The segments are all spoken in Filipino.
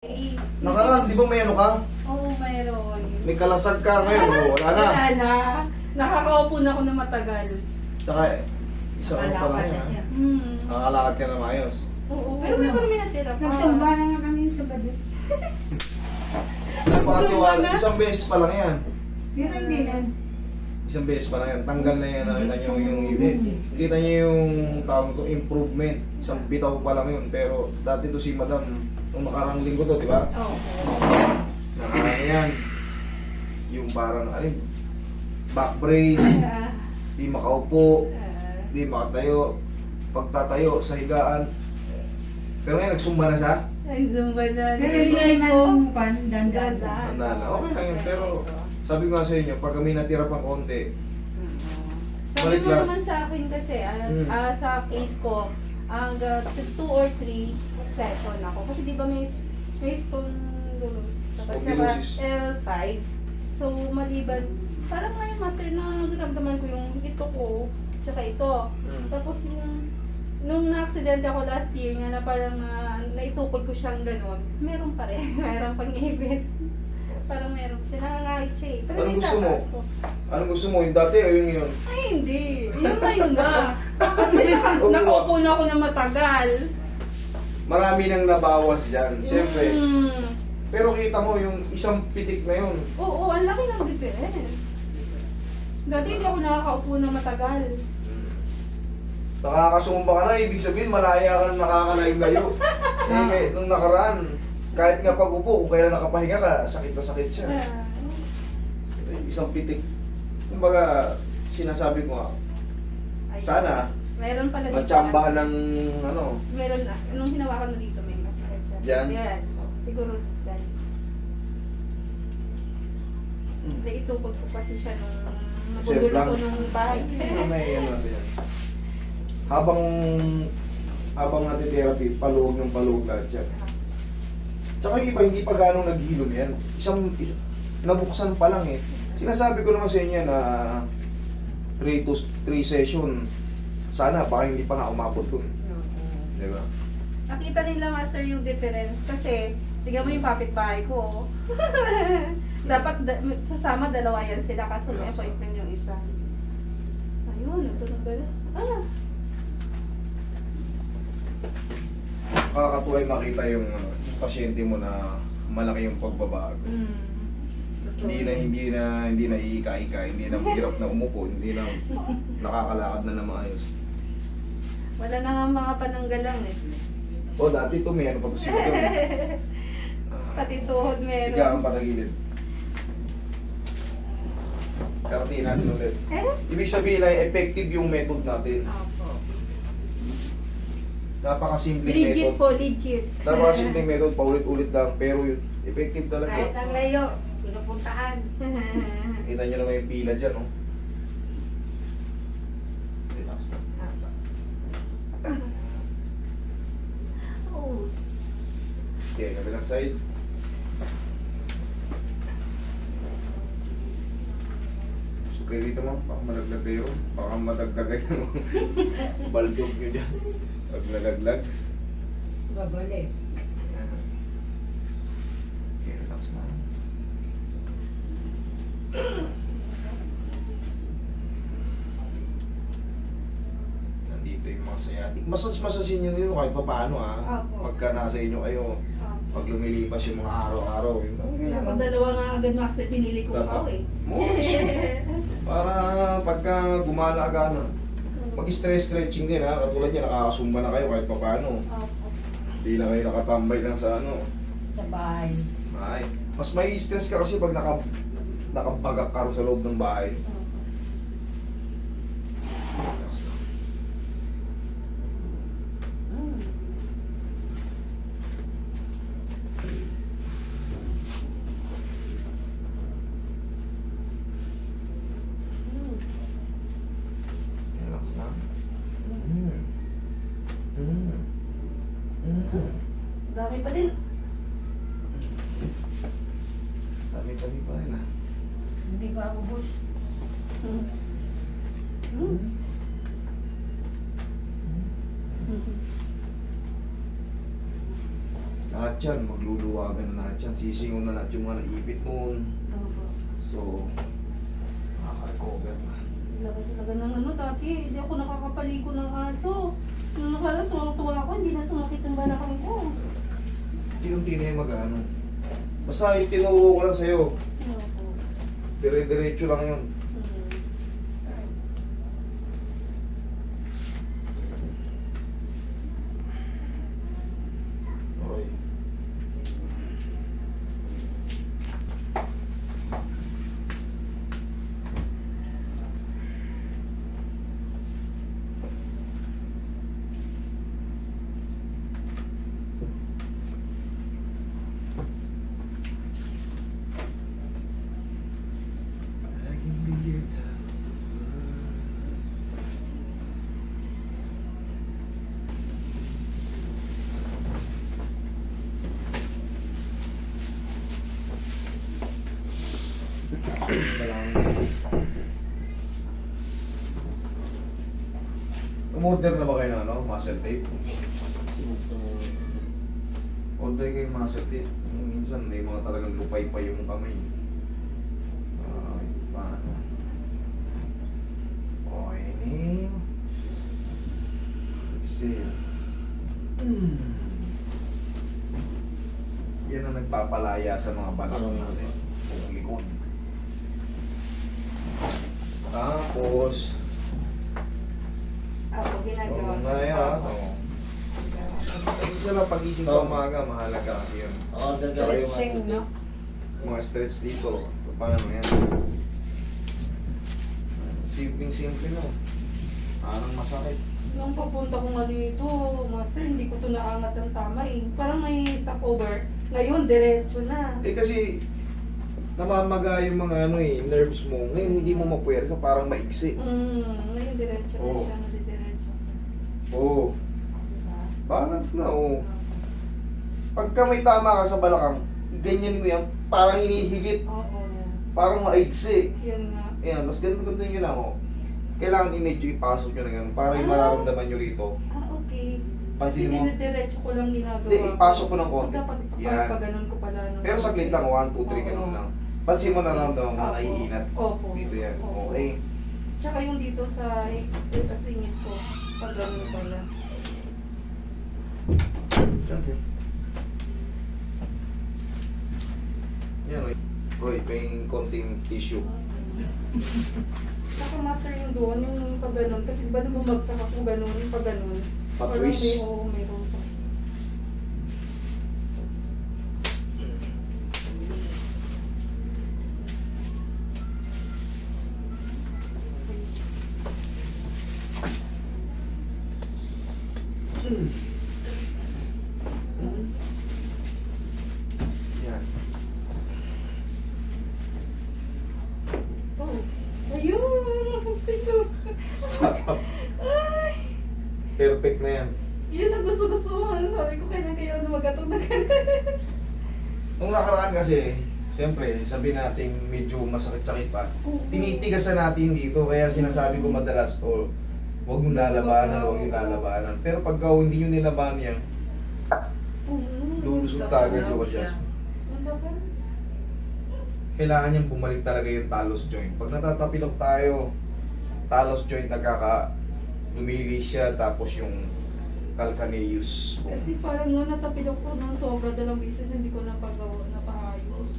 Eh, Nakaraan, di ba may ano ka? Oo, mayroon. May kalasag ka ngayon, wala na. Wala na. Nakakaupo na ako na matagal. Tsaka, isang ano pa lang yan. siya. Nakakalakad ka na maayos. Oo, pero may kami natira pa. Nagsamba na nga kami sa Sabado. Napakatiwala, isang beses pa lang yan. Pero hindi lang. Isang beses pa lang yan. Tanggal na yan, nakita nyo yung kita nyo yung tawag to, improvement. Isang bitaw pa lang yun. Pero dati to si madam, nung nakarang linggo to, di ba? Oo. Nakarang yan. Yung parang, ano, back brace, di makaupo, di makatayo, pagtatayo sa higaan. Pero ngayon, nagsumba na siya. Ay, zumba na. Pero hindi Nilagay naman pan, dandan. Handa na. Okay lang yun. Pero sabi ko nga sa inyo, pag kami natira pang konti, Sabi balik mo lang. naman sa akin kasi, sa case ko, 2 or 3 session ako. Kasi di ba may spondylosis. Spondylosis. L5. So, maliban, parang ngayon master na naramdaman ko yung ito ko, tsaka ito. Tapos yung, nung na-accident ako last year nga na parang naitukod ko siyang ganun, meron pa rin, meron pang ngipin. Parang meron siya, nangangahit siya eh. Pero Anong hindi gusto mo? tataas ko. Anong gusto mo? Yung dati o yung yun? Ay, hindi. Yun na yun na. Kasi nakaupo na ako na matagal. Marami nang nabawas dyan. Siyempre. Mm. Pero kita mo yung isang pitik na yun. Oo, ang laki ng difference. Dati hindi ako nakakaupo na matagal. Nakakasumba ka na, ibig sabihin malaya ka na nakakalayo-layo. Nung nakaraan, kahit nga pag upo, kung kailan nakapahinga ka, sakit na sakit siya. Isang pitik. Kumbaga, sinasabi ko nga, Ay, sana, meron pala dito. matsambahan ng ano, Meron na. Nung hinawakan mo dito, may masakit siya. Diyan? Yan. Siguro dyan. Hindi, itukod ko kasi siya nung Safe napugulo lang. ko nung bahay. may ano natin yan. Habang natin therapy, paluog ng paluog lahat yan. Tsaka yung iba, hindi pa ganong naghilom yan. Nabuksan pa lang eh. Sinasabi ko naman sa inyo na 3 session. Sana, baka hindi pa nga umabot dun. Di ba? Nakita nila, Master, yung difference. Kasi, tignan mo yung kapitbahay ko. Dapat sasama dalawa yan sila kasi may appointment yung isa. Ayun, natunog ba? Kakatuwa yung makita yung pasyente mo na malaki yung pagbabago. Hindi na iika-ika, hindi na hirap na umupo, hindi na nakakalakad na maayos. Wala na nga mga pananggalang eh. O dati ito may ano pa to si Madam. Pati tuhod meron. Higa kang patagilid. Karatiin natin ulit. Ibig sabihin ay effective yung method natin. Opo. Napakasimpleng Legit method. po, legit. Napakasimpleng method, paulit-ulit lang, pero yun, effective Kahit talaga. ang layo, pinupuntahan. Kita nyo naman yung pila dyan, no? Relax na. Oh, Okay, kabilang side. Sukay dito mo, baka malaglag kayo. Baka madagdagan yung baldog nyo dyan. Pag nalaglag. Babalik. Okay, relax na. Nandito yung mga sciatic. Masasin nyo dito kahit pa paano Opo. Pagka nasa inyo kayo, pag lumilipas yung mga araw-araw. Ako dalawa nga agad, Master, pinili ko Tama. pa eh. Para pagka gumala-gana, mag-stress stretching din katulad niya, nakakasumba na kayo kahit pa paano. Opo. Hindi na kayo nakatambay lang sa ano. Sa bahay. Ay, mas may stress ka kasi pag nakabagak ka rin sa loob ng bahay. Relax lang. Relax lang. Dami pa din. Tabi-tabi pa rin Hindi ba ako bus? Lahat yan, magluluwagan na lahat yan. Sisingon na lahat yung mga naipit mo. Opo. So, makaka-recover na. Laga talaga ng ano, dati hindi ako nakakapaligo ng aso. Nung nakaraan, tuwang-tuwa ako, hindi na sumakit ang balakang ko. Unti-unti na yung mag-ano. Basta yung tinuro ko lang sa'yo. Opo. Dire-diretso lang yun. Okay. I can be your time. Umorder na ba kayo ng ano, muscle tape? Order kayo ng muscle tape. Minsan may mga talagang lupay pa yung kamay. Ay, paano? Okay, inhale. Exhale. Yan ang nagpapalaya sa mga balakang natin. Kung likod. Tapos, Ako ginagawa tulong na yan ha. Oo. Isa lang pagising sa umaga, mahalaga kasi yun. Oo, Tsaka yung Stretching, no? mga stretch dito. Paano yan? Simpleng-simple no. Parang masakit. Nung pagpunta ko nga dito, master, hindi ko to naangat ang tama eh. Parang may stopover. Ngayon, diretso na. Eh kasi, namamaga yung mga ano eh, nerves mo. Ngayon hindi mo mapuwersa, parang maiksi. Ngayon, diretso na Oo. siya. Nadidiretso. Oo. Diba? Balance na oh. Pagka may tama ka sa balakang, ganyan mo yan, parang hinihigit. Oo. Parang maiksi. Yun nga. Ayan, tapos ganito nyo lang oh. Kailangan i-medyo ipasok nyo na ganun para yung mararamdaman nyo rito. Ah, okay. Pansin Kasi mo? dinidiretso ko lang ginagawa. Hindi, ipasok mo ng So, konti. dapat Yan. paganon ko pala. ng Pero saglit lang, 1, 2, 3, ganun Oo. lang. Pansin mo nararamdaman mo, Opo. naiinat. Opo. Dito yan, Opo. okay. Tsaka yung dito sa singit ko, paganon pala. Diyan. Yan, oy. Roy, pahing konting tissue. Tsaka master yung doon, yung paganon. Kasi ba nung bumagsak ako ganon, yung paganon. Patwist. Oo, may pa. Yan. Oh, ayun! Gusto ko. Sarap. Ay! Perfect na yan. Yun ang gusto-gusto mo. Sabi ko, kailan kayo magatong na ganun. Nung nakaraan kasi, siyempre, sabi natin medyo masakit-sakit pa. Tinitigasan natin dito, kaya sinasabi ko madalas, oh, huwag mong lalabanan, huwag yung lalabanan. Pero pagka hindi nyo nilabanan yan, lulusot ka agad yung adjustment. Kailangan niyang bumalik talaga yung talos joint. Pag natatapilok tayo, talos joint lumilis siya, tapos yung calcaneus bone. Kasi parang nung natapilok ko ng sobra dalawang beses, hindi ko napaayos.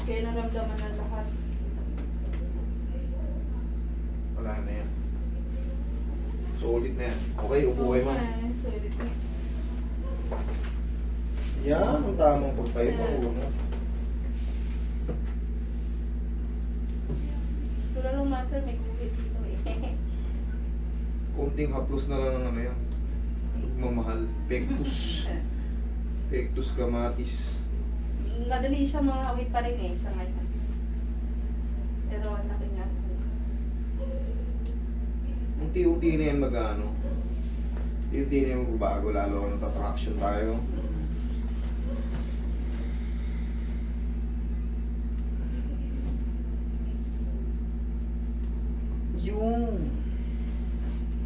Kaya naramdaman na lahat. Wala na yan. Solid na yan. Okay, upo kayo man. Ay, solid na. Yan, ang tamang pagtayo pa uno. Wala nung master, may guhit dito eh. Konting haplos na lang ng ano yan. Mamahal. Pectus. Pectus camatis. Madali siya mga awit pa rin eh, sa ngayon. Pero laki nga. Unti-unti na yan mag-ano. Unti-unti na yan magbabago, lalo kung natatraction tayo. Yung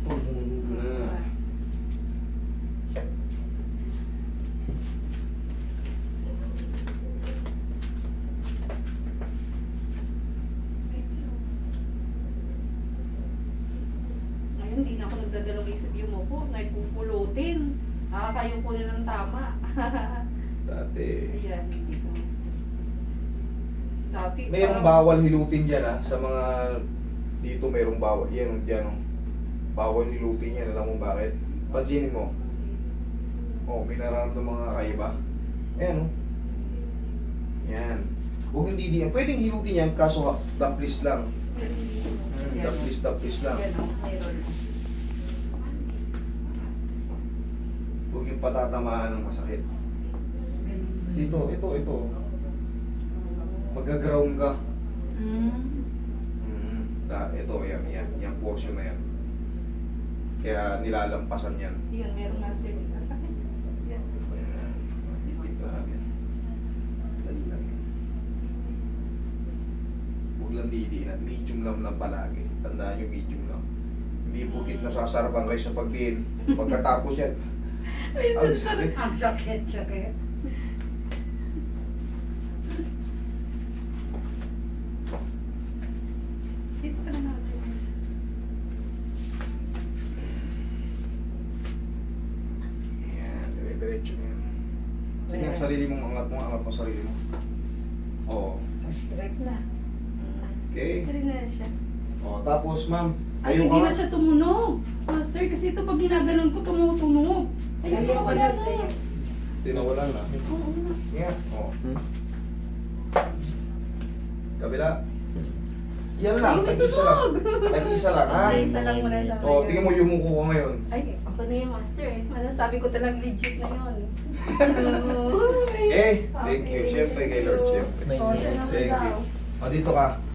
tumunog na. po, nagpupulutin. Kayo po na ng tama. Dati. Ayan, hindi po. Dati, Mayroong bawal hilutin dyan sa mga dito mayroong bawal. Yan, dyan bawal hilutin yan. Alam mo bakit? Pansinin mo. Oh, may nararamdaman mga kakaiba. Ayan Yan. Huwag hindi diyan. Pwedeng hilutin yan, kaso daplis lang. Daplis lang. Yan, mayroon. Huwag yung patatamaan ng masakit. Ito. Mag-ground ka. Ito, yan portion na yan. Kaya nilalampasan yan. Yun, merong master dito. Sakit. Yan. Ayan. Dito agad. Dali lang yan. Huwag lang didiinan. Medium lang palagi. Tandaan nyo, medium lang. Hindi pukit nasasarapan kayo sa pagdiin. Pagkatapos yan. Ang sakit. Ang sakit. Dito ka na natin. Ayan, dire-diretso na yan. Sige, ang sarili mong angat mo sarili mo. Oo. Straight na. Okay. Ito rin na siya. Tapos ma'am, Ay, ayun hindi ka. na siya tumunog. Master, kasi ito pag ginaganon ko, tumutunog. Ayun, wala na. Tinawalan na. Oo na. Nga. Kabila. Yan lang, Ay, may tag-isa lang. tunog. Tag-isa lang, ha? Ay, isa lang muna sa Tingnan mo yumuko ka ngayon. Ay, ako na yung master eh. Masasabi ko talagang legit na yun. Thank you. Siyempre kay Lord, siyempre. Oh, siya na Thank you. daw. Dito ka.